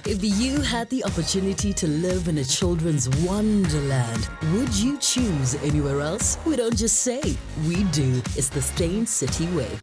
If you had the opportunity to live in a children's wonderland, would you choose anywhere else? We don't just say, we do. It's the Stain City way.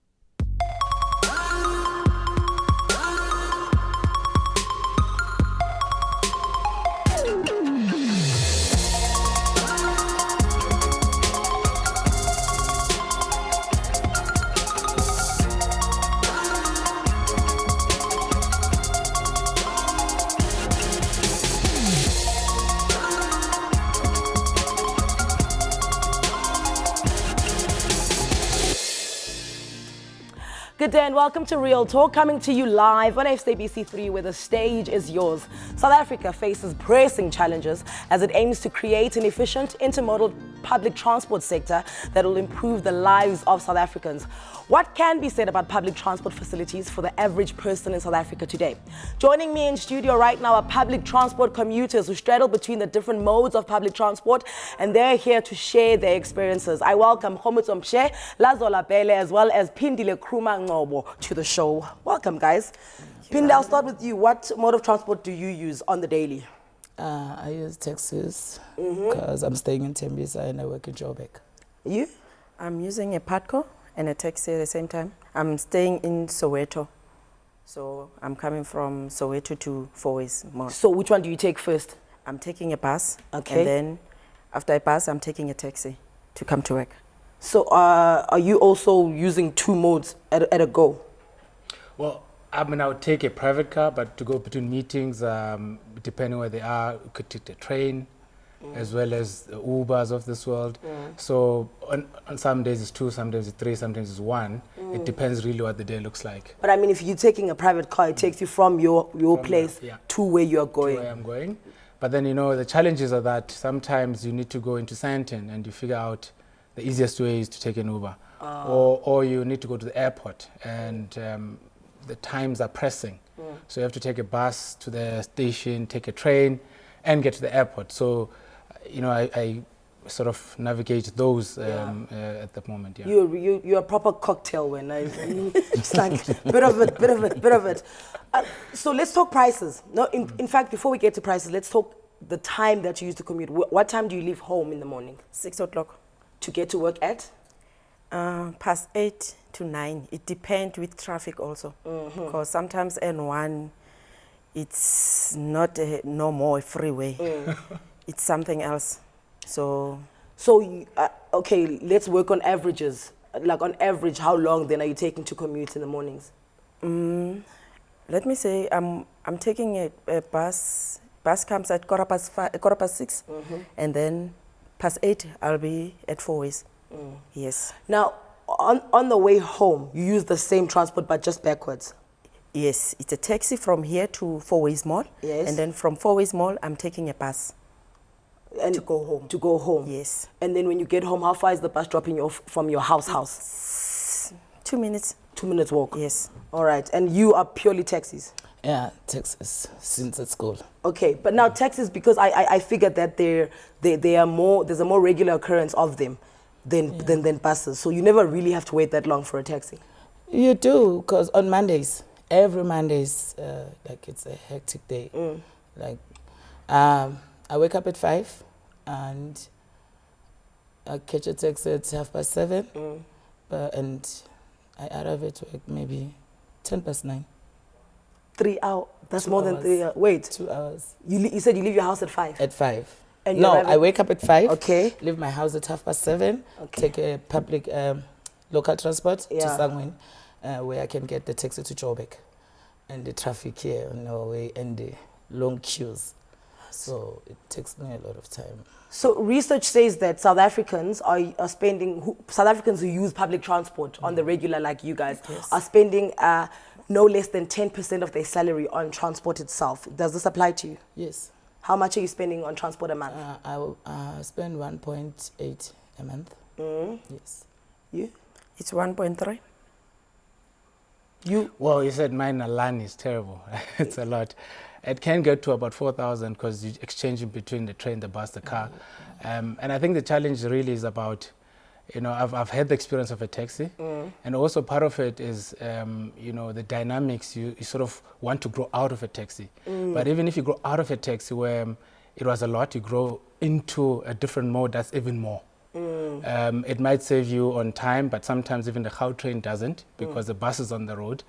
Good day and welcome to Real Talk, coming to you live on SABC3, where the stage is yours. South Africa faces pressing challenges as it aims to create an efficient intermodal public transport sector that will improve the lives of South Africans. What can be said about public transport facilities for the average person in South Africa today? Joining me in studio right now are public transport commuters who straddle between the different modes of public transport, and they're here to share their experiences. I welcome Commuter, Lazola Bele, as well as Pindile Kruma Ngobo to the show. Welcome, guys. Pinde, I'll start with you. What mode of transport do you use on the daily? I use taxis because I'm staying in Tembisa and I work in Joburg. You? I'm using a Patco and a taxi at the same time. I'm staying in Soweto. So I'm coming from Soweto to Fourways Mall. So which one do you take first? I'm taking a bus. Okay. And then after a bus, I'm taking a taxi to come to work. So are you also using two modes at a go? Well, I mean, I would take a private car, but to go between meetings, depending where they are, you could take the train, as well as the Ubers of this world. So on some days it's two, some days it's three, sometimes it's one. It depends really what the day looks like. But I mean, if you're taking a private car, it takes you from your place to where you're going. To where I'm going. But then, you know, the challenges are that sometimes you need to go into Sandton and you figure out the easiest way is to take an Uber. Or you need to go to the airport and the times are pressing. So you have to take a bus to the station, take a train, and get to the airport. So, you know, I sort of navigate those at the moment. Yeah. You're a proper cocktail when it's like bit of it. So let's talk prices. No, in fact, before we get to prices, let's talk the time that you use to commute. What time do you leave home in the morning? 6 o'clock. To get to work at? Past 8 to 9. It depends with traffic also. Because sometimes N1, it's not no more a freeway. It's something else. So okay, let's work on averages. Like on average, how long then are you taking to commute in the mornings? Let me say I'm taking a bus. Bus comes at quarter past 6, and then past 8 I'll be at Fourways. Yes. Now, on the way home, you use the same transport but just backwards? Yes, it's a taxi from here to Fourways Mall. Yes. And then from Fourways Mall, I'm taking a bus and to go home. To go home? Yes. And then when you get home, how far is the bus dropping you off from your house? 2 minutes. 2 minutes walk? Yes. All right. And you are purely taxis? Yeah, taxis since at school. Okay, but now taxis, because I figured that there's a more regular occurrence of them than buses. So you never really have to wait that long for a taxi. You do, because on Mondays, every Mondays, like it's a hectic day. Like, I wake up at 5 and I catch a taxi at 7:30, and I arrive at work maybe 9:10. 3 hours. That's 2 more than hours. 3 hours. Wait. 2 hours. You said you leave your house at 5? At 5. And no, I wake up at 5. Okay. Leave my house at 7:30. Okay. Take a public local transport to Sangwen, where I can get the taxi to Joburg. And the traffic here on our way and the long queues. So it takes me a lot of time. So research says that South Africans who use public transport on the regular, like you guys, are spending no less than 10% of their salary on transport itself. Does this apply to you? Yes. How much are you spending on transport a month? I spend 1.8 a month. Yes. You? It's 1.3. You? Well, you said mine alone is terrible. It's a lot. It can get to about 4,000 because you're exchanging between the train, the bus, the car. And I think the challenge really is about you know, I've had the experience of a taxi, and also part of it is, you know, the dynamics. You sort of want to grow out of a taxi, but even if you grow out of a taxi where it was a lot, you grow into a different mode that's even more. It might save you on time, but sometimes even the Gautrain doesn't, because the bus is on the road,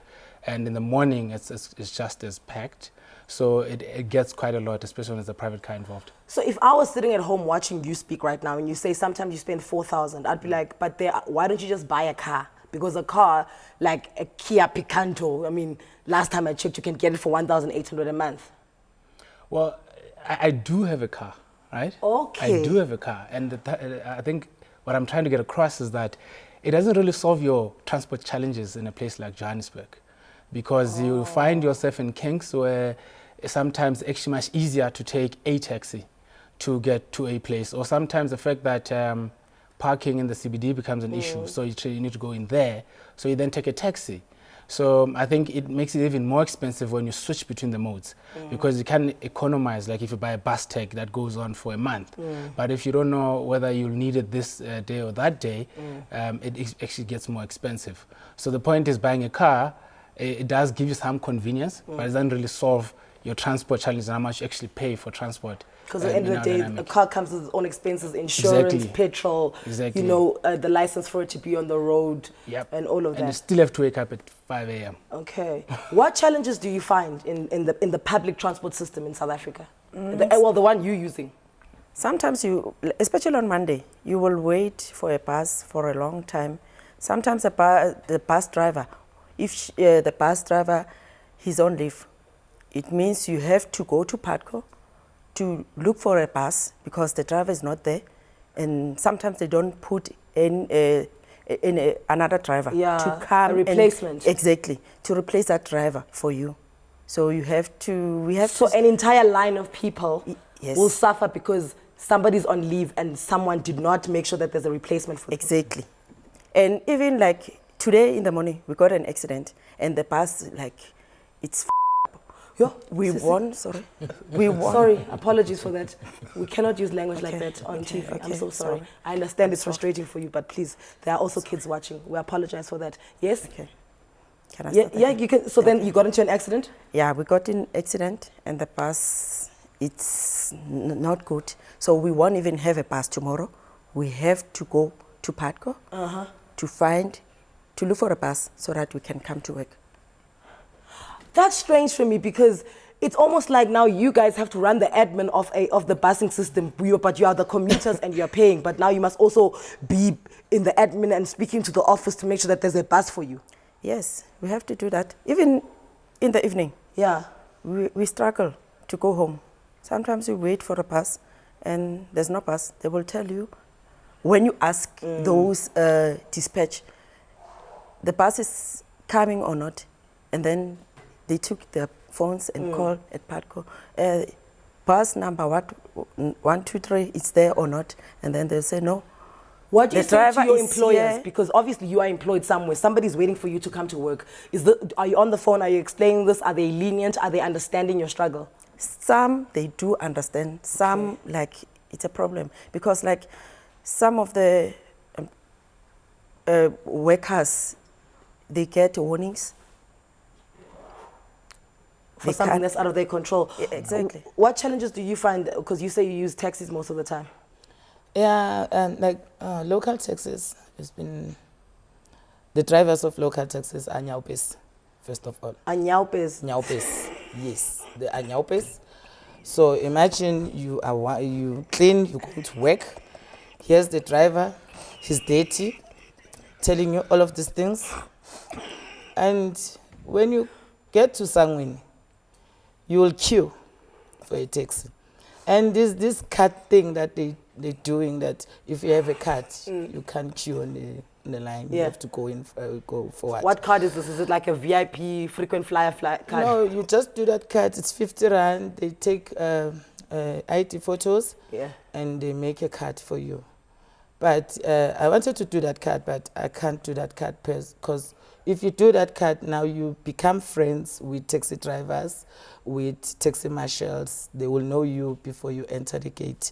and in the morning it's just as packed. So it gets quite a lot, especially when there's a private car involved. So if I was sitting at home watching you speak right now and you say sometimes you spend 4,000, I'd be like, but why don't you just buy a car? Because a car, like a Kia Picanto, I mean, last time I checked, you can get it for 1,800 a month. Well, I do have a car, right? Okay. I do have a car. And I think what I'm trying to get across is that it doesn't really solve your transport challenges in a place like Johannesburg, because you find yourself in kinks where sometimes it's actually much easier to take a taxi to get to a place, or sometimes the fact that parking in the CBD becomes an issue, so you need to go in there, so you then take a taxi. So I think it makes it even more expensive when you switch between the modes, because you can economize, like if you buy a bus tag that goes on for a month. But if you don't know whether you'll need it this day or that day, it actually gets more expensive. So the point is, buying a car, it does give you some convenience, but it doesn't really solve your transport challenge and how much you actually pay for transport. Because at the end of the day, a car comes with its own expenses, insurance, petrol, you know, the license for it to be on the road, and all of that. And you still have to wake up at 5 a.m. Okay. What challenges do you find in the public transport system in South Africa? Well, the one you're using. Sometimes you, especially on Monday, you will wait for a bus for a long time. Sometimes the bus driver, if the bus driver, he's on leave, it means you have to go to PATCO to look for a bus because the driver is not there, and sometimes they don't put in another driver to come, a replacement. Exactly, to replace that driver for you. So you have to. So an entire line of people will suffer because somebody's on leave and someone did not make sure that there's a replacement for them. Exactly, and even like today in the morning we got an accident and the bus, like, it's. We won, sorry. We won. Sorry, apologies for that. We cannot use language like that on TV. Okay, I'm so sorry. I understand it's frustrating for you, but please, there are also kids watching. We apologize for that. Yes? Okay. Can I start yeah, you can. So then you got into an accident? Yeah, we got in accident and the bus, it's not good. So we won't even have a bus tomorrow. We have to go to PATCO to look for a bus so that we can come to work. That's strange for me because it's almost like now you guys have to run the admin of the busing system, but you are the commuters and you're paying, but now you must also be in the admin and speaking to the office to make sure that there's a bus for you. Yes, we have to do that. Even in the evening. Yeah. We struggle to go home. Sometimes we wait for a bus and there's no bus. They will tell you, when you ask those dispatch, the bus is coming or not, and then they took their phones and called at PATCO. Bus number 123, it's there or not? And then they'll say no. What do you say to your employers? Because obviously you are employed somewhere. Somebody's waiting for you to come to work. Are you on the phone? Are you explaining this? Are they lenient? Are they understanding your struggle? Some, they do understand. Some, like, it's a problem. Because, like, some of the workers, they get warnings. For something that's out of their control. Yeah, exactly. What challenges do you find, because you say you use taxis most of the time? Yeah, local taxis, it's been, the drivers of local taxis are nyaupes, first of all. Nyaupes? Nyaupes, yes, they are nyaupes. So imagine you clean, you go to work, here's the driver, he's dirty, telling you all of these things. And when you get to Sangweni, you will queue for a taxi. And this card thing that they're doing, that if you have a card, you can't queue on the line. You have to go forward. What card is this? Is it like a VIP frequent flyer card? No, you just do that card. It's 50 rand. They take ID photos and they make a card for you. But I wanted to do that card, but I can't do that card because if you do that card, now you become friends with taxi drivers, with taxi marshals. They will know you before you enter the gate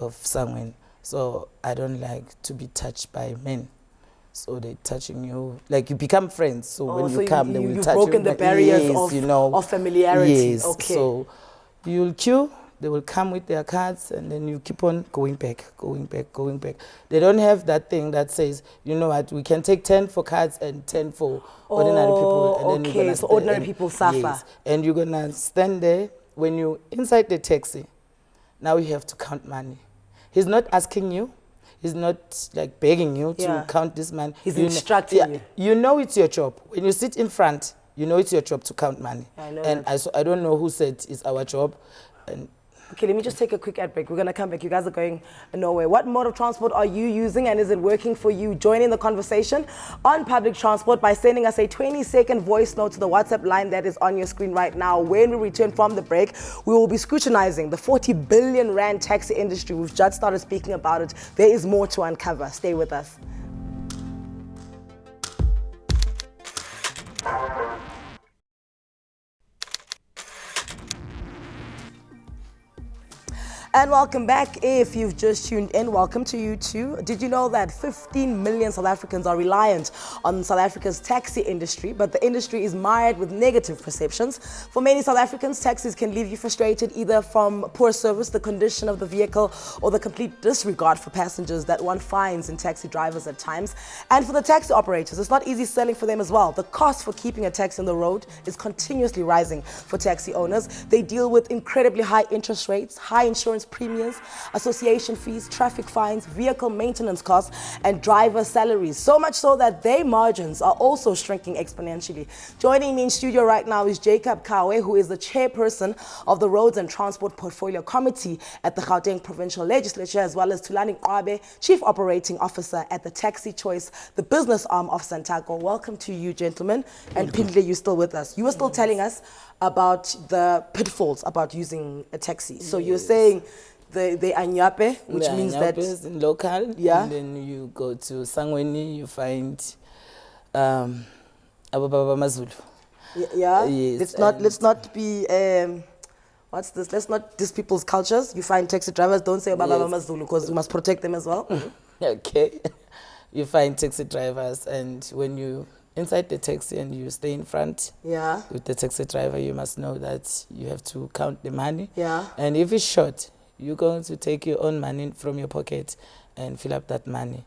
of Sangweni. So I don't like to be touched by men. So they're touching you, like you become friends. So when you come, they will you've touch you. broken the barriers of, you know, of familiarity. Yes. Okay. So you'll queue, they will come with their cards, and then you keep on going back. They don't have that thing that says, you know what, we can take 10 for cards and 10 for ordinary people. And then you're gonna so ordinary people suffer. Yes. And you're going to stand there. When you're inside the taxi, now you have to count money. He's not asking you. He's not like begging you to count this money. He's instructing you. You know it's your job. When you sit in front, you know it's your job to count money. I know and I don't know who said it's our job. And okay, let me just take a quick ad break. We're going to come back. You guys are going nowhere. What mode of transport are you using, and is it working for you? Join in the conversation on public transport by sending us a 20-second voice note to the WhatsApp line that is on your screen right now. When we return from the break, we will be scrutinizing the 40 billion rand taxi industry. We've just started speaking about it. There is more to uncover. Stay with us. And welcome back. If you've just tuned in, welcome to you too. Did you know that 15 million South Africans are reliant on South Africa's taxi industry, but the industry is mired with negative perceptions? For many South Africans, taxis can leave you frustrated either from poor service, the condition of the vehicle, or the complete disregard for passengers that one finds in taxi drivers at times. And for the taxi operators, it's not easy selling for them as well. The cost for keeping a taxi on the road is continuously rising for taxi owners. They deal with incredibly high interest rates, high insurance premiums, association fees, traffic fines, vehicle maintenance costs, and driver salaries. So much so that their margins are also shrinking exponentially. Joining me in studio right now is Jacob Kawe, who is the chairperson of the Roads and Transport Portfolio Committee at the Gauteng Provincial Legislature, as well as Thulani Qabe, Chief Operating Officer at the Taxi Choice, the business arm of Santaco. Welcome to you, gentlemen. And Pindle, you're still with us. You were still telling us about the pitfalls about using a taxi. So you're saying the anyape, which means that is in local. Yeah. And then you go to Sangweni, you find Ababa Mazulu. Yeah. Yes, Let's not be what's this? Let's not diss people's cultures. You find taxi drivers, don't say Baba Mazulu, because we must protect them as well. Okay. You find taxi drivers, and when you inside the taxi and you stay in front with the taxi driver, you must know that you have to count the money. Yeah. And if it's short, you're going to take your own money from your pocket and fill up that money.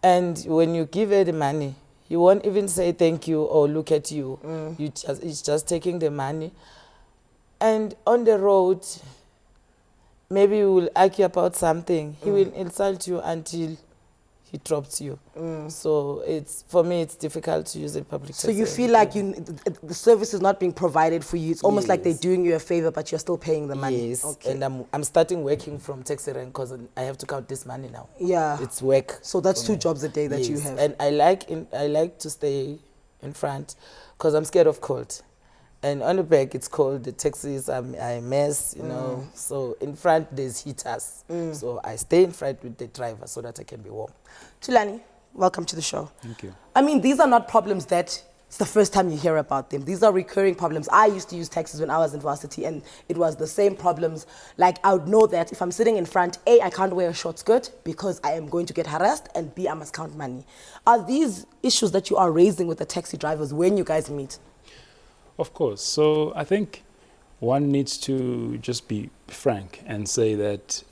And when you give her the money, you won't even say thank you or look at you. It's just taking the money. And on the road, maybe you will argue about something. He will insult you until he drops you. So for me, it's difficult to use a public taxi. So you feel like the service is not being provided for you. It's almost like they're doing you a favor, but you're still paying the money. Yes. Okay. And I'm starting working from taxi rank because I have to count this money now. Yeah. It's work. So that's 2 jobs a day that you have. And I like to stay in front because I'm scared of cold. And on the back, it's cold. The taxis are a mess, you know. So in front, there's heaters. So I stay in front with the driver so that I can be warm. Thulani, welcome to the show. Thank you. I mean, these are not problems that it's the first time you hear about them. These are recurring problems. I used to use taxis when I was in varsity, and it was the same problems. Like, I would know that if I'm sitting in front, A, I can't wear a short skirt because I am going to get harassed, and B, I must count money. Are these issues that you are raising with the taxi drivers when you guys meet? Of course. So I think one needs to just be frank and say that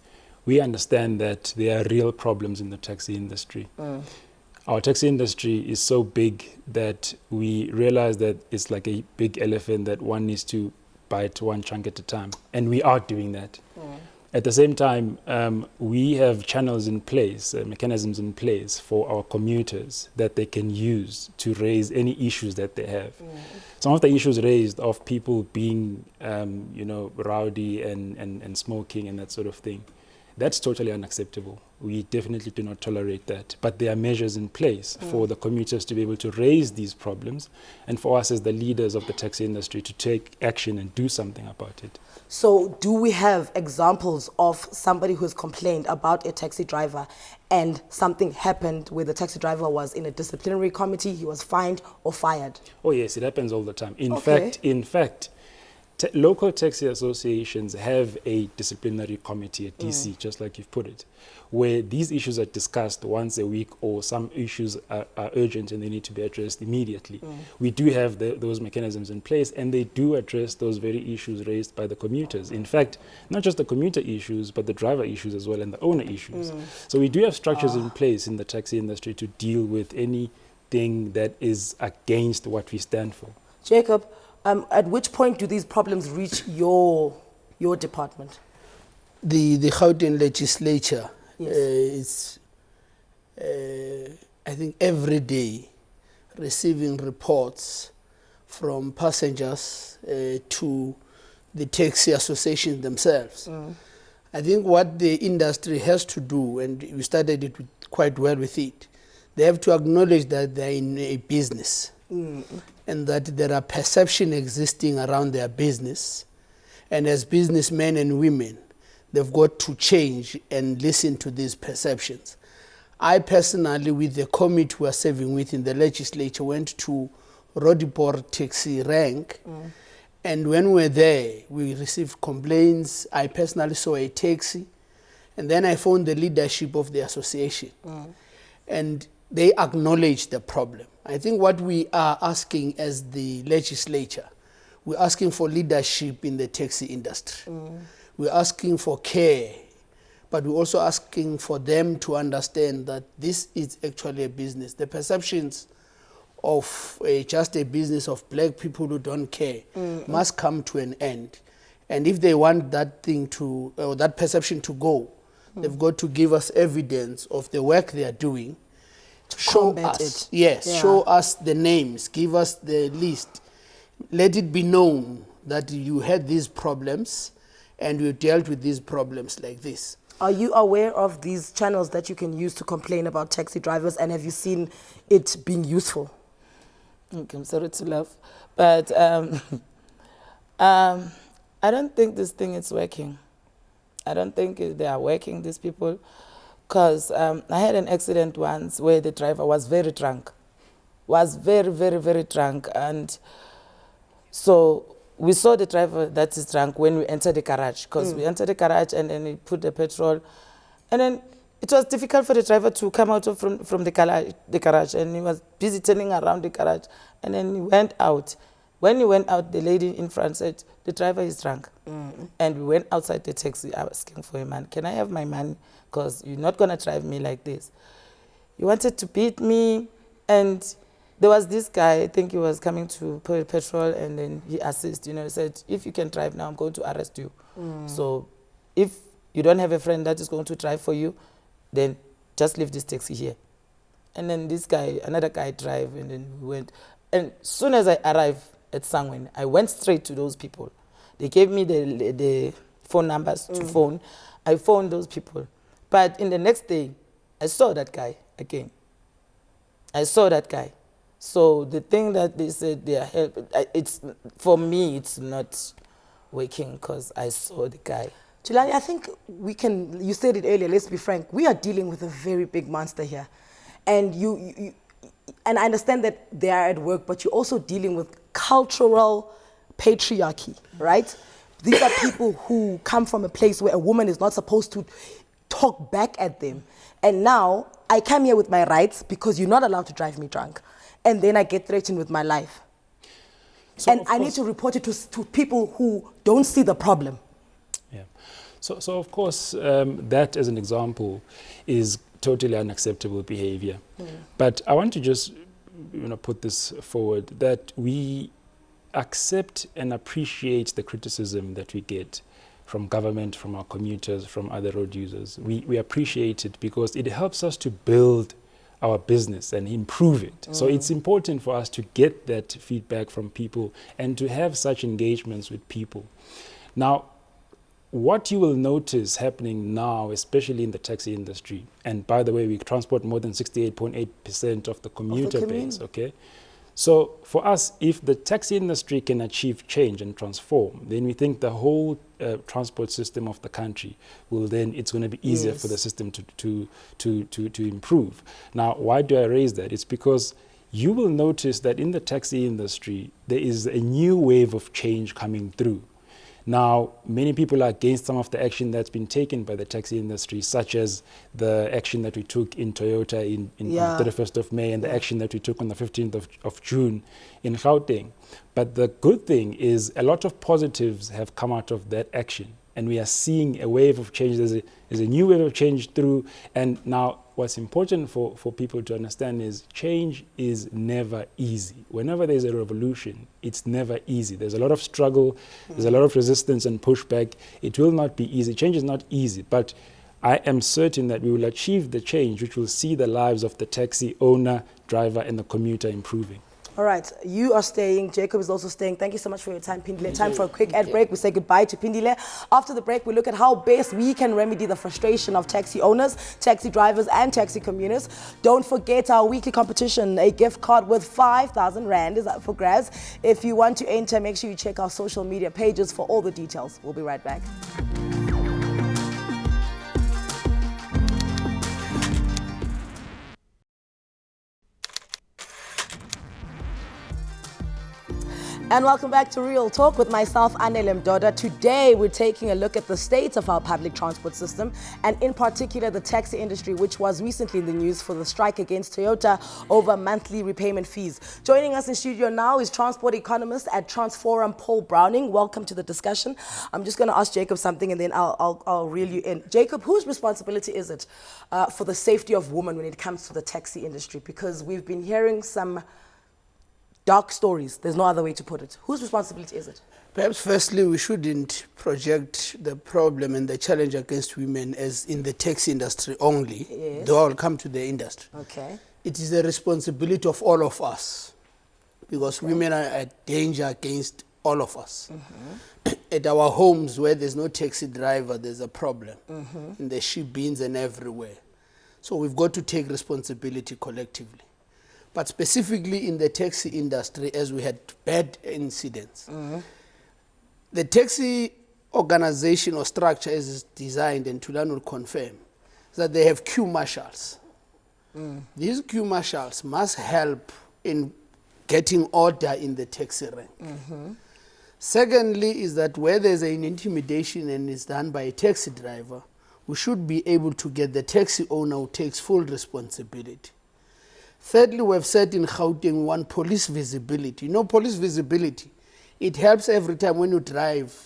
we understand that there are real problems in the taxi industry. Our taxi industry is so big that we realize that it's like a big elephant that one needs to bite one chunk at a time. And we are doing that. At the same time, we have channels in place, mechanisms in place for our commuters that they can use to raise any issues that they have. Some of the issues raised of people being, rowdy and smoking and that sort of thing, that's totally unacceptable. We definitely do not tolerate that. But there are measures in place for the commuters to be able to raise these problems, and for us as the leaders of the taxi industry to take action and do something about it. So do we have examples of somebody who's complained about a taxi driver and something happened where the taxi driver was in a disciplinary committee, he was fined or fired? Oh yes, it happens all the time. In fact, local taxi associations have a disciplinary committee, a DC, just like you've put it, where these issues are discussed once a week, or some issues are urgent and they need to be addressed immediately. We do have those mechanisms in place, and they do address those very issues raised by the commuters. In fact, not just the commuter issues, but the driver issues as well, and the owner issues. So we do have structures in place in the taxi industry to deal with anything that is against what we stand for. Jacob, at which point do these problems reach your department? The Gauteng legislature Yes. is, I think, every day receiving reports from passengers to the taxi associations themselves. I think what the industry has to do, and we started it quite well with it, they have to acknowledge that they're in a business and that there are perceptions existing around their business. And as businessmen and women, they've got to change and listen to these perceptions. I personally, with the committee we are serving with in the legislature, went to Roodepoort taxi rank. And when we were there, we received complaints. I personally saw a taxi. And then I found the leadership of the association. And they acknowledged the problem. I think what we are asking as the legislature, we're asking for leadership in the taxi industry. We're asking for care, but we're also asking for them to understand that this is actually a business. The perceptions of just a business of black people who don't care must come to an end. And if they want that thing to, or that perception to go, they've got to give us evidence of the work they are doing. Show combat us, it. yes, Yeah. show us the names, give us the list. Let it be known that you had these problems and you dealt with these problems like this. Are you aware of these channels that you can use to complain about taxi drivers, and have you seen it being useful? Okay, I'm sorry to laugh, but I don't think this thing is working. I don't think they are working, these people, because I had an accident once where the driver was very drunk, very drunk, and so we saw the driver that is drunk when we entered the garage, because we entered the garage and then he put the petrol, and then it was difficult for the driver to come out from the garage, and he was busy turning around the garage, and then he went out. When he went out, the lady in front said, the driver is drunk. And we went outside the taxi asking for him, man, can I have my money? Because you're not going to drive me like this. He wanted to beat me, and there was this guy, I think he was coming to put petrol, and then he assisted, he said, if you can drive now, I'm going to arrest you. So if you don't have a friend that is going to drive for you, then just leave this taxi here. And then this guy, another guy drive, and then we went. And as soon as I arrived at Sangwen, I went straight to those people. They gave me the phone numbers to phone. I phoned those people. But in the next day, I saw that guy again. I saw that guy. So the thing that they said they are helping, it's, for me, it's not working because I saw the guy. Chilani, I think you said it earlier, let's be frank, we are dealing with a very big monster here. And and I understand that they are at work, but you're also dealing with cultural patriarchy, right? These are people who come from a place where a woman is not supposed to talk back at them. And now I come here with my rights because you're not allowed to drive me drunk. And then I get threatened with my life. So and I need to report it to people who don't see the problem. Yeah. So of course, that as an example is totally unacceptable behavior. But I want to just put this forward, that we accept and appreciate the criticism that we get from government, from our commuters, from other road users. We appreciate it because it helps us to build our business and improve it. So it's important for us to get that feedback from people and to have such engagements with people. Now, what you will notice happening now, especially in the taxi industry, and by the way, we transport more than 68.8% of the commuter base, okay? So for us, if the taxi industry can achieve change and transform, then we think the whole transport system of the country it's going to be easier for the system to improve. Now, why do I raise that? It's because you will notice that in the taxi industry, there is a new wave of change coming through. Now, many people are against some of the action that's been taken by the taxi industry, such as the action that we took in Toyota on the 31st of May and the action that we took on the 15th of June in Gauteng. But the good thing is a lot of positives have come out of that action. And we are seeing a wave of change. There's a new wave of change through. And now what's important for people to understand is change is never easy. Whenever there's a revolution, it's never easy. There's a lot of struggle. There's a lot of resistance and pushback. It will not be easy. Change is not easy. But I am certain that we will achieve the change which will see the lives of the taxi owner, driver, and the commuter improving. All right, you are staying. Jacob is also staying. Thank you so much for your time, Pindile. Time for a quick ad break. We say goodbye to Pindile. After the break, we look at how best we can remedy the frustration of taxi owners, taxi drivers, and taxi commuters. Don't forget our weekly competition. A gift card with 5,000 Rand is up for grabs. If you want to enter, make sure you check our social media pages for all the details. We'll be right back. And welcome back to Real Talk with myself, Anele Mdoda. Today, we're taking a look at the state of our public transport system, and in particular, the taxi industry, which was recently in the news for the strike against Toyota over monthly repayment fees. Joining us in studio now is transport economist at Transforum, Paul Browning. Welcome to the discussion. I'm just going to ask Jacob something, and then I'll reel you in. Jacob, whose responsibility is it for the safety of women when it comes to the taxi industry? Because we've been hearing some dark stories. There's no other way to put it. Whose responsibility is it? Perhaps firstly, we shouldn't project the problem and the challenge against women as in the taxi industry only, though I'll come to the industry. Okay. It is the responsibility of all of us, because women are at danger against all of us. At our homes where there's no taxi driver, there's a problem. In the ship bins and everywhere. So we've got to take responsibility collectively. But specifically in the taxi industry, as we had bad incidents, the taxi organization or structure as is designed, and Tulan will confirm, is that they have queue marshals. These queue marshals must help in getting order in the taxi rank. Secondly is that where there's an intimidation and it's done by a taxi driver, we should be able to get the taxi owner who takes full responsibility. Thirdly, we have said in Gauteng we want police visibility. You know, police visibility, it helps every time when you drive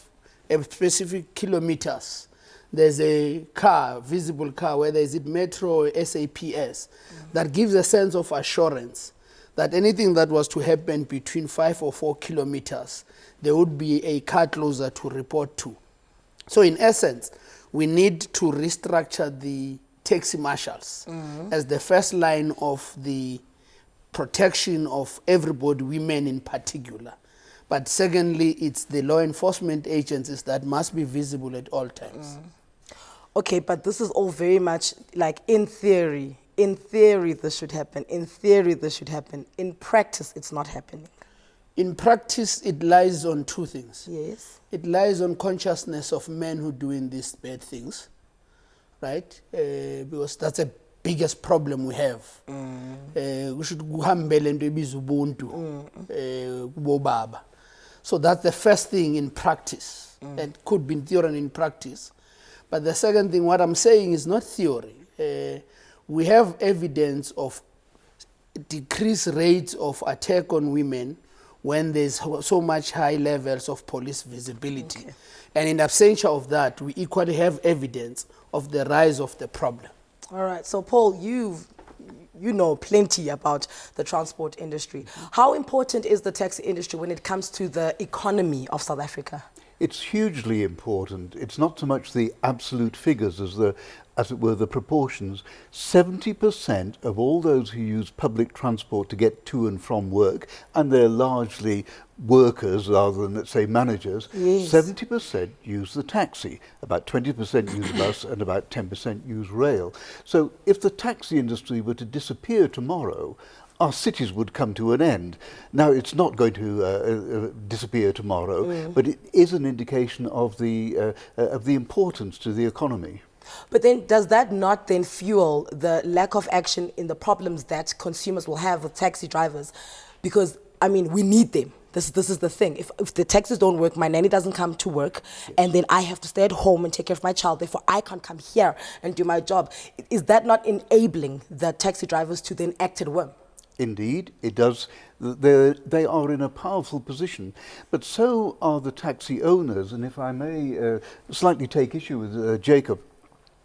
a specific kilometers. There's a car, visible car, whether is it Metro or SAPS, that gives a sense of assurance that anything that was to happen between 5 or 4 kilometers, there would be a car closer to report to. So in essence, we need to restructure the taxi marshals as the first line of the protection of everybody, women in particular. But secondly, it's the law enforcement agencies that must be visible at all times. Okay, but this is all very much like in theory. In theory, this should happen. In theory, this should happen. In practice, it's not happening. In practice, it lies on two things. Yes. It lies on consciousness of men who are doing these bad things. Right? Because that's the biggest problem we have. We should so that's the first thing in practice. And could be in theory and in practice. But the second thing, what I'm saying is not theory. We have evidence of decreased rates of attack on women when there's so much high levels of police visibility. And in absentia of that, we equally have evidence of the rise of the problem. All right. So, Paul, you know plenty about the transport industry. How important is the taxi industry when it comes to the economy of South Africa? It's hugely important. It's not so much the absolute figures as it were the proportions. 70% of all those who use public transport to get to and from work, and they're largely workers rather than, let's say, managers, 70% use the taxi, about 20% use bus, and about 10% use rail. So if the taxi industry were to disappear tomorrow, our cities would come to an end. Now, it's not going to disappear tomorrow, but it is an indication of the importance to the economy. But then does that not then fuel the lack of action in the problems that consumers will have with taxi drivers? Because, I mean, we need them. This is the thing. If the taxis don't work, my nanny doesn't come to work, and then I have to stay at home and take care of my child. Therefore, I can't come here and do my job. Is that not enabling the taxi drivers to then act at whim? Indeed, it does. They are in a powerful position, but so are the taxi owners. And if I may slightly take issue with Jacob,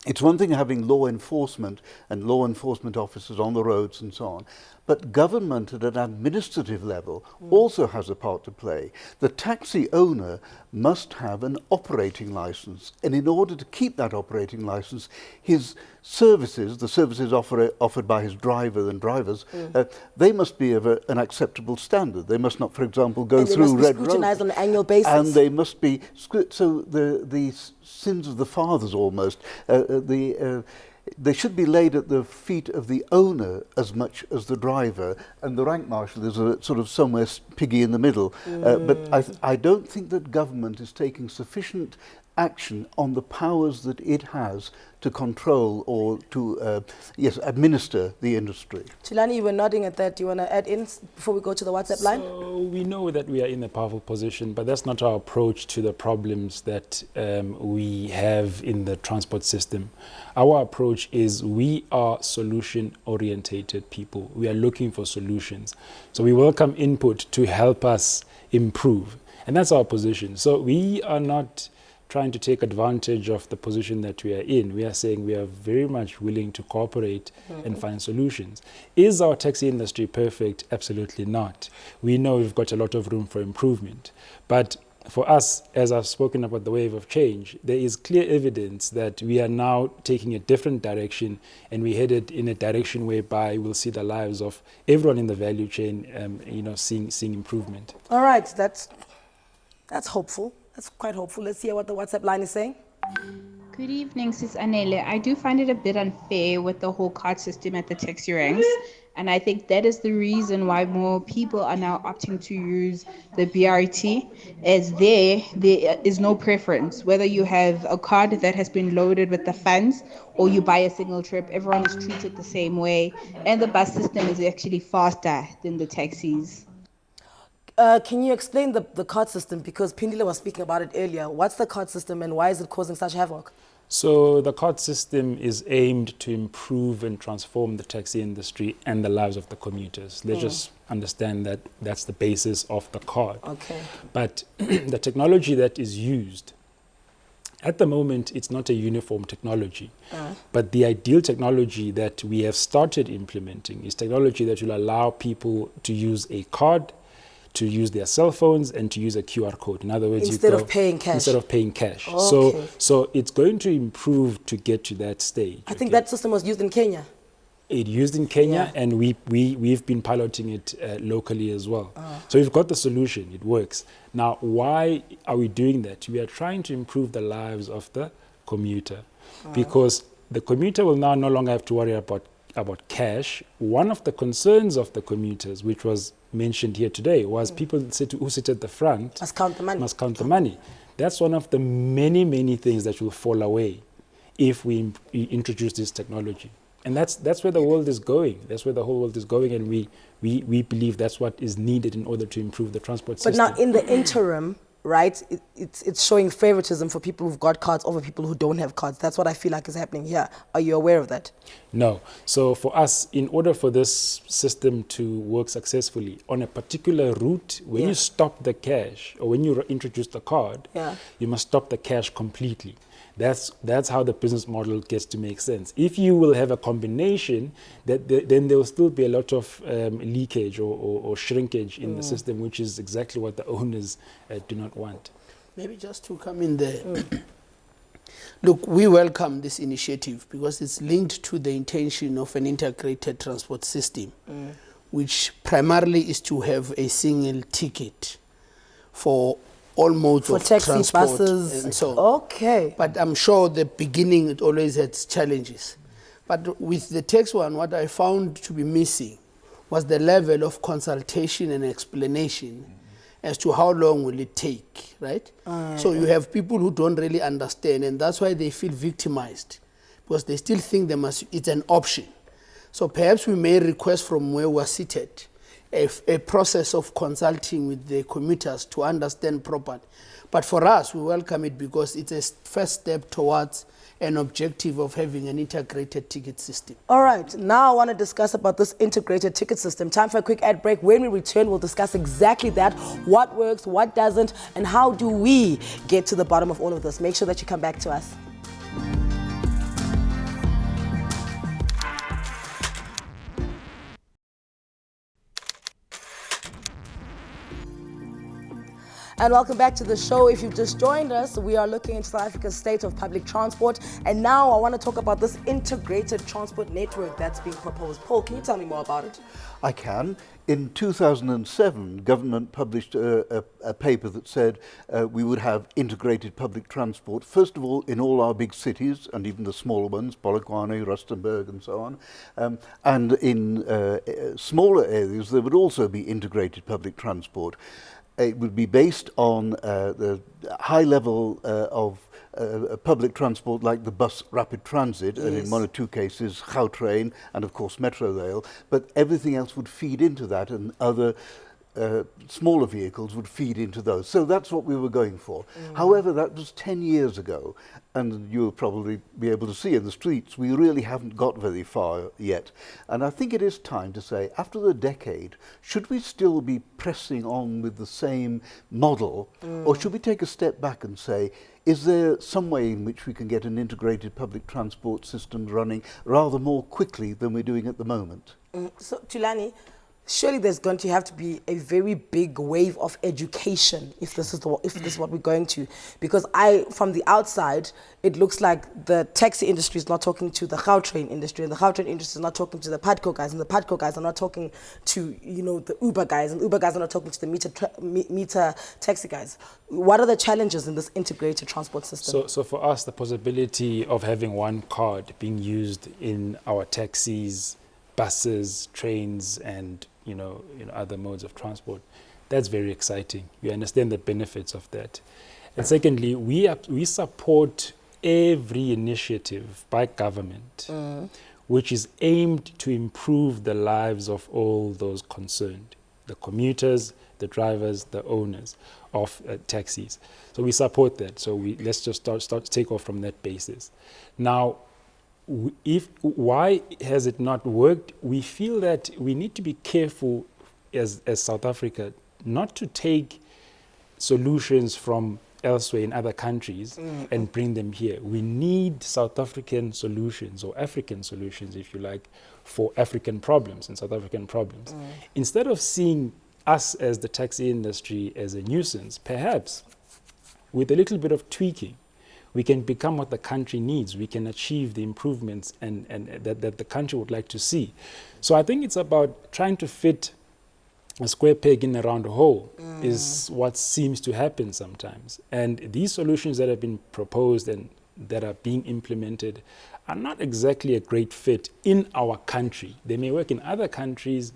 it's one thing having law enforcement and law enforcement officers on the roads and so on, but government at an administrative level also has a part to play. The taxi owner must have an operating license, and in order to keep that operating license, his services, the services offered by his driver and drivers, they must be of an acceptable standard. They must not, for example, go through red roads. They must be scrutinized on an annual basis. And they must be, so the sins of the fathers almost, they should be laid at the feet of the owner as much as the driver, and the rank marshal is a sort of somewhere piggy in the middle. But I don't think that government is taking sufficient action on the powers that it has to control or to administer the industry. Chilani, you were nodding at that. Do you want to add in before we go to the WhatsApp line? So we know that we are in a powerful position, but that's not our approach to the problems that we have in the transport system. Our approach is we are solution-orientated people. We are looking for solutions. So we welcome input to help us improve. And that's our position. So we are not trying to take advantage of the position that we are in. We are saying we are very much willing to cooperate and find solutions. Is our taxi industry perfect? Absolutely not. We know we've got a lot of room for improvement. But for us, as I've spoken about the wave of change, there is clear evidence that we are now taking a different direction, and we're headed in a direction whereby we'll see the lives of everyone in the value chain seeing improvement. All right, that's hopeful. That's quite hopeful. Let's hear what the WhatsApp line is saying. Good evening, Sis Anele. I do find it a bit unfair with the whole card system at the taxi ranks. And I think that is the reason why more people are now opting to use the BRT, as there is no preference. Whether you have a card that has been loaded with the funds or you buy a single trip, everyone is treated the same way. And the bus system is actually faster than the taxis. Can you explain the card system? Because Pindile was speaking about it earlier. What's the card system and why is it causing such havoc? So the card system is aimed to improve and transform the taxi industry and the lives of the commuters. Let's just understand that that's the basis of the card. Okay. But the technology that is used, at the moment, it's not a uniform technology. But the ideal technology that we have started implementing is technology that will allow people to use a card, to use their cell phones, and to use a QR code. In other words, instead of paying cash. Instead of paying cash. Okay. So it's going to improve to get to that stage. I think that system was used in Kenya. It used in Kenya, and we've been piloting it locally as well. So we've got the solution. It works. Now, why are we doing that? We are trying to improve the lives of the commuter, because the commuter will now no longer have to worry about cash. One of the concerns of the commuters, which was mentioned here today, was people who sit at the front must count the money. That's one of the many things that will fall away if we introduce this technology. And that's where the world is going. That's where the whole world is going, and we believe that's what is needed in order to improve the transport system. But now, in the interim, right, it's showing favoritism for people who've got cards over people who don't have cards. That's what I feel like is happening here. Are you aware of that? No. So for us, in order for this system to work successfully on a particular route, when you stop the cash, or when you introduce the card, you must stop the cash completely. That's how the business model gets to make sense. If you will have a combination, then there will still be a lot of leakage or shrinkage in the system, which is exactly what the owners do not want. Maybe just to come in there. Look, we welcome this initiative because it's linked to the intention of an integrated transport system, which primarily is to have a single ticket for all modes of taxi, transport, buses, and so on. Okay. But I'm sure the beginning it always had challenges. But with the tax one, what I found to be missing was the level of consultation and explanation as to how long will it take, right? So you have people who don't really understand, and that's why they feel victimized, because they still think it's an option. So perhaps we may request from where we're seated, a process of consulting with the commuters to understand properly. But for us, we welcome it because it's a first step towards an objective of having an integrated ticket system. All right, now I want to discuss about this integrated ticket system. Time for a quick ad break. When we return, we'll discuss exactly that, what works, what doesn't, and how do we get to the bottom of all of this. Make sure that you come back to us. And welcome back to the show. If you've just joined us, we are looking into South Africa's state of public transport. And now I want to talk about this integrated transport network that's being proposed. Paul, can you tell me more about it? I can. In 2007, government published a paper that said we would have integrated public transport, first of all, in all our big cities and even the smaller ones, Polokwane, Rustenburg and so on. And in smaller areas, there would also be integrated public transport. It would be based on the high level of public transport like the bus rapid transit, and in one or two cases Gautrain and of course Metro Rail, but everything else would feed into that, and other smaller vehicles would feed into those. So that's what we were going for. However, that was 10 years ago, and you'll probably be able to see in the streets, we really haven't got very far yet. And I think it is time to say, after the decade, should we still be pressing on with the same model, or should we take a step back and say, is there some way in which we can get an integrated public transport system running rather more quickly than we're doing at the moment? So, Tulani, surely there's going to have to be a very big wave of education if this is what we're going to, because from the outside, it looks like the taxi industry is not talking to the Gautrain industry, and the Gautrain industry is not talking to the Padco guys, and the Padco guys are not talking to the Uber guys, and Uber guys are not talking to the meter taxi guys. What are the challenges in this integrated transport system? So for us, the possibility of having one card being used in our taxis, buses, trains, and other modes of transport, that's very exciting. We understand the benefits of that. And secondly, we support every initiative by government which is aimed to improve the lives of all those concerned, the commuters, the drivers, the owners of taxis. So we support that. So let's just start to take off from that basis. Now, why has it not worked? We feel that we need to be careful as South Africa not to take solutions from elsewhere in other countries and bring them here. We need South African solutions, or African solutions, if you like, for African problems and South African problems. Instead of seeing us as the taxi industry as a nuisance, perhaps with a little bit of tweaking, we can become what the country needs. We can achieve the improvements and that the country would like to see. So I think it's about trying to fit a square peg in a round hole is what seems to happen sometimes. And these solutions that have been proposed and that are being implemented are not exactly a great fit in our country. They may work in other countries,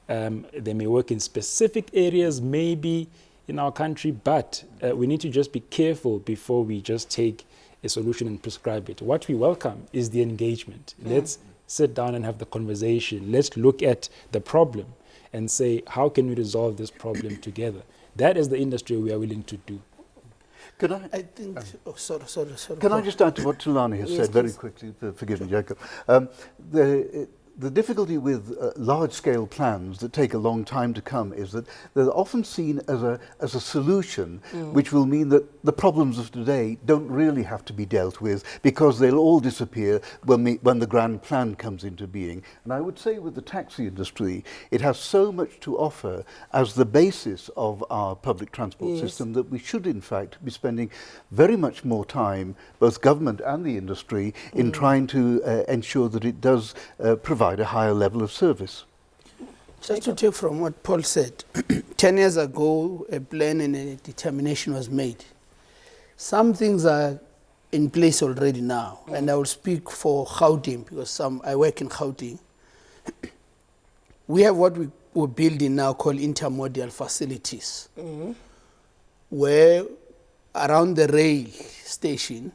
they may work in specific areas, maybe in our country, but we need to just be careful before we just take a solution and prescribe it. What we welcome is the engagement. Let's sit down and have the conversation. Let's look at the problem and say, how can we resolve this problem together? That is the industry we are willing to do. Can I just add to what Tulani has said very quickly? Forgive me, Jacob. The difficulty with large-scale plans that take a long time to come is that they're often seen as a solution, which will mean that the problems of today don't really have to be dealt with because they'll all disappear when the grand plan comes into being. And I would say with the taxi industry, it has so much to offer as the basis of our public transport system that we should, in fact, be spending very much more time, both government and the industry, in trying to ensure that it does provide a higher level of service. Just to take from what Paul said, 10 years ago, a plan and a determination was made. Some things are in place already now, and I will speak for Gauteng because I work in Gauteng. We have what we're building now called intermodal facilities, where around the rail station,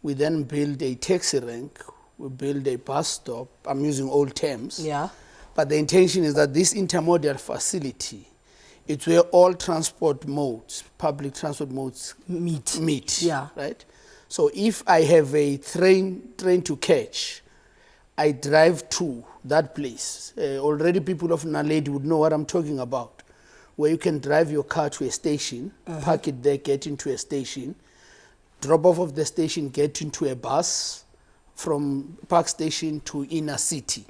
we then build a taxi rank, we build a bus stop. I'm using old terms. Yeah. But the intention is that this intermodal facility, it's where all transport modes, public transport modes meet. Yeah. Right? So if I have a train to catch, I drive to that place. Already people of Naledi would know what I'm talking about, where you can drive your car to a station, park it there, get into a station, drop off of the station, get into a bus from Park Station to inner city.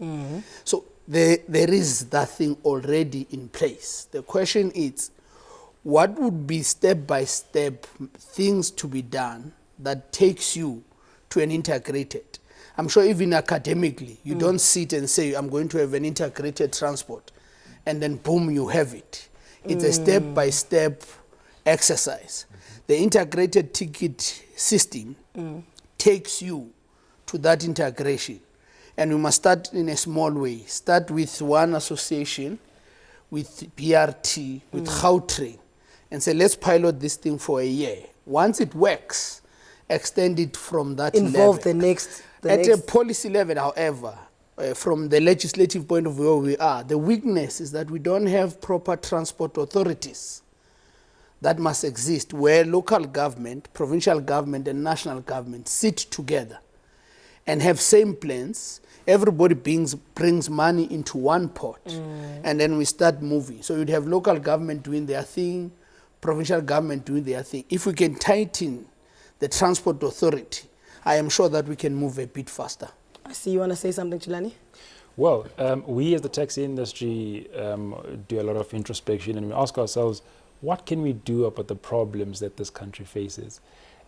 So there is that thing already in place. The question is, what would be step-by-step things to be done that takes you to an integrated? I'm sure even academically, you don't sit and say, I'm going to have an integrated transport, and then boom, you have it. It's a step-by-step exercise. The integrated ticket system takes you to that integration. And we must start in a small way. Start with one association, with BRT, with Gautrain, and say, let's pilot this thing for a year. Once it works, extend it from that Involve level. the next. A policy level, however, from the legislative point of view where we are, the weakness is that we don't have proper transport authorities. That must exist, where local government, provincial government, and national government sit together and have same plans. Everybody brings money into one pot, and then we start moving. So you'd have local government doing their thing, provincial government doing their thing. If we can tighten the transport authority, I am sure that we can move a bit faster. I see you want to say something, Chilani? Well, we as the taxi industry do a lot of introspection, and we ask ourselves, what can we do about the problems that this country faces?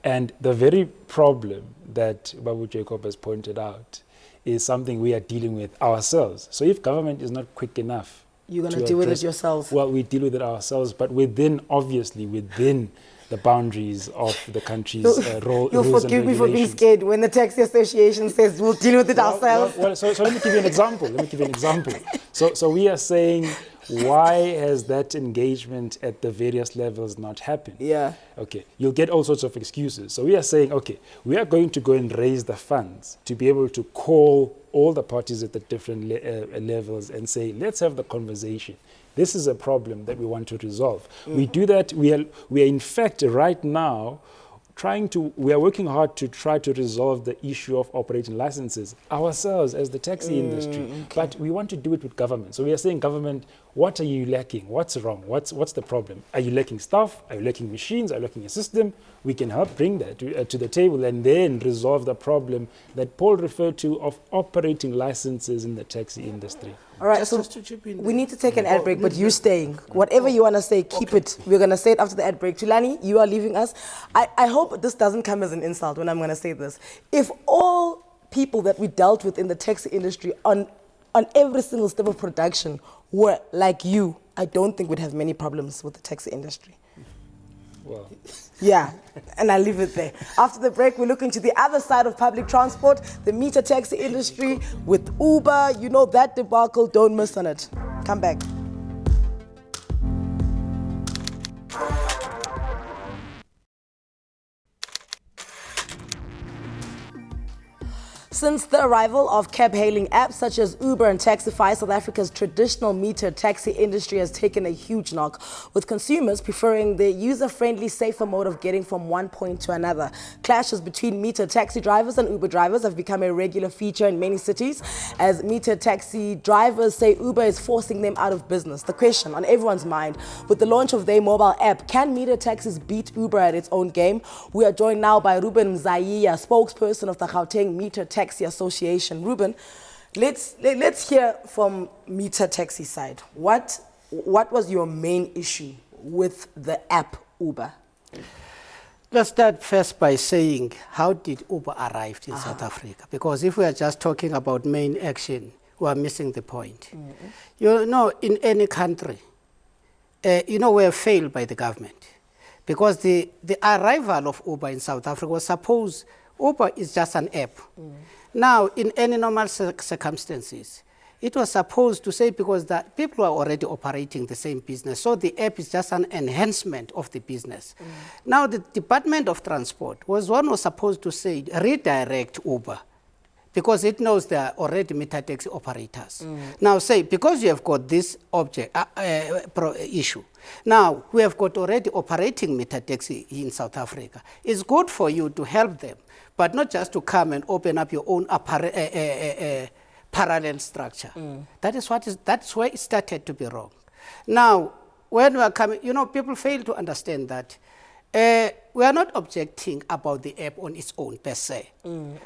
And the very problem that Babu Jacob has pointed out is something we are dealing with ourselves. So if government is not quick enough, you're going to deal with it yourselves. Well, we deal with it ourselves, but obviously within the boundaries of the country's rules You'll and forgive me for being regulations. scared when the taxi association says we'll deal with it ourselves. So let me give you an example. So we are saying, why has that engagement at the various levels not happened? Yeah. Okay, you'll get all sorts of excuses. So we are saying, okay, we are going to go and raise the funds to be able to call all the parties at the different levels and say, let's have the conversation. This is a problem that we want to resolve. We do that. We are in fact right now we are working hard to try to resolve the issue of operating licenses ourselves as the taxi industry. Okay. But we want to do it with government. So we are saying, government, what are you lacking? What's wrong? What's the problem? Are you lacking staff? Are you lacking machines? Are you lacking a system? We can help bring that to the table and then resolve the problem that Paul referred to of operating licenses in the taxi industry. All right, so we need to take an ad break, but you're staying. Whatever you want to say, keep it. We're going to say it after the ad break. Tulani, you are leaving us. I hope this doesn't come as an insult when I'm going to say this. If all people that we dealt with in the taxi industry on every single step of production were like you, I don't think we'd have many problems with the taxi industry. Well. Yeah, and I'll leave it there. After the break, we're looking to the other side of public transport, the meter taxi industry with Uber. You know that debacle, don't miss on it. Come back. Since the arrival of cab-hailing apps such as Uber and Taxify, South Africa's traditional meter taxi industry has taken a huge knock, with consumers preferring the user-friendly, safer mode of getting from one point to another. Clashes between meter taxi drivers and Uber drivers have become a regular feature in many cities, as meter taxi drivers say Uber is forcing them out of business. The question on everyone's mind, with the launch of their mobile app, can meter taxis beat Uber at its own game? We are joined now by Ruben Mzaiya, spokesperson of the Gauteng Meter Taxi Association. Ruben, let's hear from meter taxi side. What was your main issue with the app Uber? Let's start first by saying, how did Uber arrive in South Africa? Because if we are just talking about main action, we are missing the point. You know, in any country, we are failed by the government. Because the arrival of Uber in South Africa was supposed, Uber is just an app. Now, in any normal circumstances, it was supposed to say, because that people are already operating the same business, so the app is just an enhancement of the business. Now, the Department of Transport was supposed to say, redirect Uber because it knows there are already meter taxi operators. Now say, because you have got this issue, now we have got already operating meter taxi in South Africa. It's good for you to help them, but not just to come and open up your own parallel structure. That's where it started to be wrong. Now, when we are coming, people fail to understand that we are not objecting about the app on its own per se,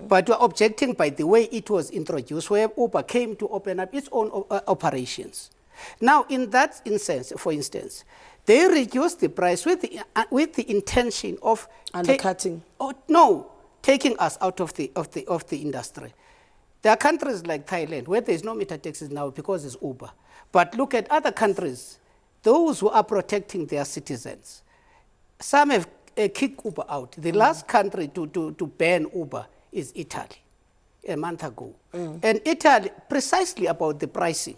but we are objecting by the way it was introduced, where Uber came to open up its own operations. Now, in that instance, for instance, they reduced the price with the intention of undercutting. Taking us out of the industry. There are countries like Thailand where there is no meter taxis now because it's Uber. But look at other countries, those who are protecting their citizens. Some have kicked Uber out. The last country to ban Uber is Italy, a month ago. And Italy, precisely about the pricing.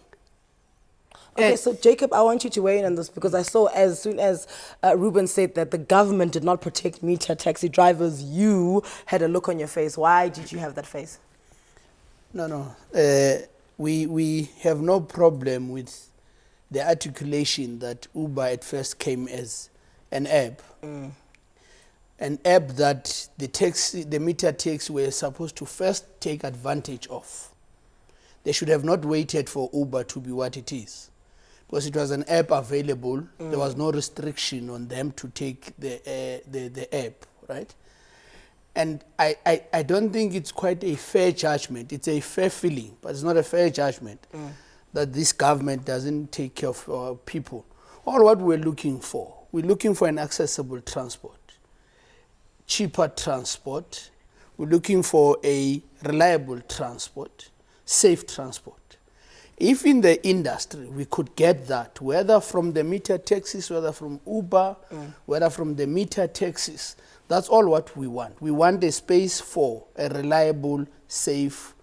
Okay, so Jacob, I want you to weigh in on this, because I saw as soon as Ruben said that the government did not protect meter taxi drivers, you had a look on your face. Why did you have that face? No. We have no problem with the articulation that Uber at first came as an app. An app that the meter taxi were supposed to first take advantage of. They should have not waited for Uber to be what it is. Because it was an app available, there was no restriction on them to take the app, right? And I don't think it's quite a fair judgment. It's a fair feeling, but it's not a fair judgment that this government doesn't take care of our people. All what we're looking for an accessible transport, cheaper transport. We're looking for a reliable transport, safe transport. If in the industry we could get that, whether from the meter taxis, whether from Uber, whether from the meter taxis, that's all what we want. We want a space for a reliable, safe,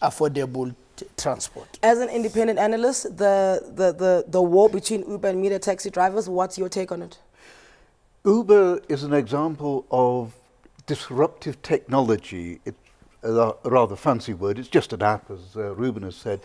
affordable transport. As an independent analyst, the war between Uber and meter taxi drivers, what's your take on it? Uber is an example of disruptive technology. It's a rather fancy word. It's just an app, as Ruben has said.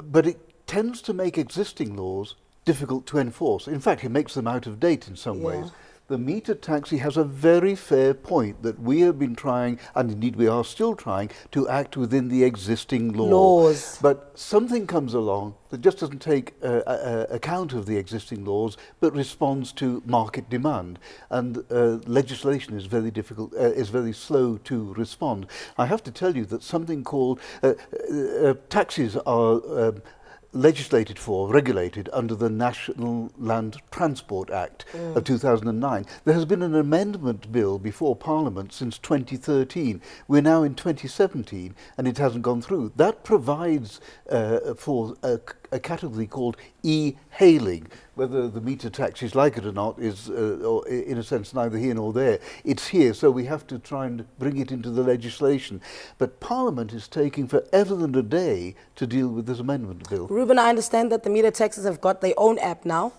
But it tends to make existing laws difficult to enforce. In fact, it makes them out of date in some ways. The meter taxi has a very fair point that we have been trying, and indeed we are still trying, to act within the existing laws. But something comes along that just doesn't take account of the existing laws, but responds to market demand. And legislation is very difficult, is very slow to respond. I have to tell you that something called taxis are regulated under the National Land Transport Act of 2009. There has been an amendment bill before Parliament since 2013. We're now in 2017 and it hasn't gone through. That provides for a category called e-hailing. Whether the meter taxis like it or not is, or in a sense, neither here nor there. It's here, so we have to try and bring it into the legislation. But Parliament is taking forever and a day to deal with this amendment bill. Ruben, I understand that the meter taxis have got their own app now.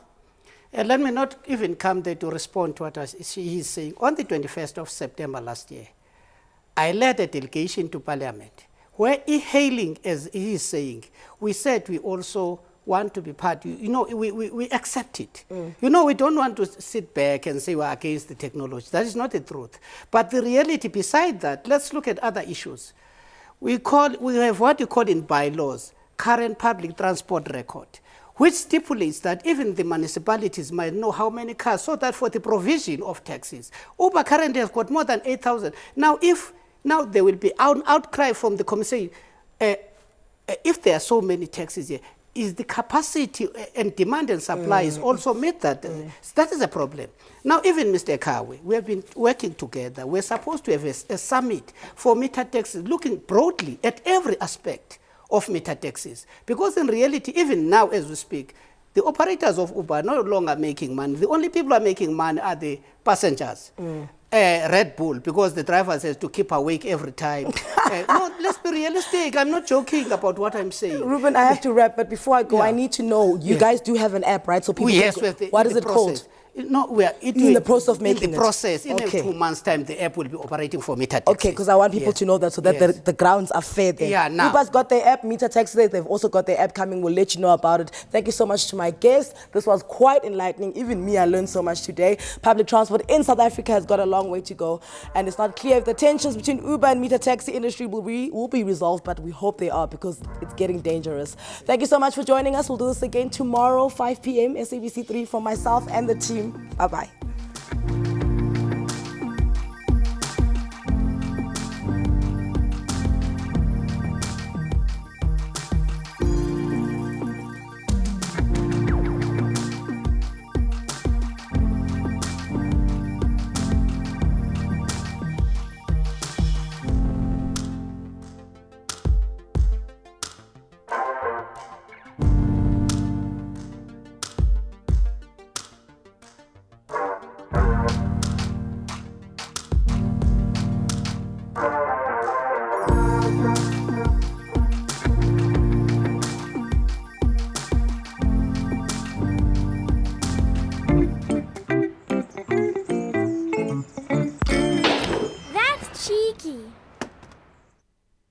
Let me not even come there to respond to what he's saying. On the 21st of September last year, I led a delegation to Parliament where e-hailing, as he is saying, we said we also want to be part. We accept it. We don't want to sit back and say we're against the technology. That is not the truth. But the reality beside that, let's look at other issues. We have what you call in bylaws, current public transport record, which stipulates that even the municipalities might know how many cars, so that for the provision of taxis, Uber currently has got more than 8,000. Now, now there will be an outcry from the commission, if there are so many taxis here, is the capacity and demand and supply is also met that. That is a problem. Now, even Mr. Kawe, we have been working together. We're supposed to have a summit for meter taxis, looking broadly at every aspect of meter taxis. Because in reality, even now as we speak, the operators of Uber are no longer making money. The only people who are making money are the passengers. Red Bull, because the driver has to keep awake every time. No, let's be realistic. I'm not joking about what I'm saying. Ruben, I have to wrap, but before I go, I need to know, you guys do have an app, right? So people yes, what is it called? No, we are in the process of making in the process. In Okay. 2 months' time, the app will be operating for meter taxis. Okay, because I want people Yes. to know that so that Yes. the grounds are fair there. Yeah, now. Uber's got their app, Meter Taxi, they've also got their app coming. We'll let you know about it. Thank you so much to my guests. This was quite enlightening. Even me, I learned so much today. Public transport in South Africa has got a long way to go. And it's not clear if the tensions between Uber and Meter Taxi industry will be resolved, but we hope they are because it's getting dangerous. Thank you so much for joining us. We'll do this again tomorrow, 5 p.m. SABC3 from myself and the team. Bye-bye.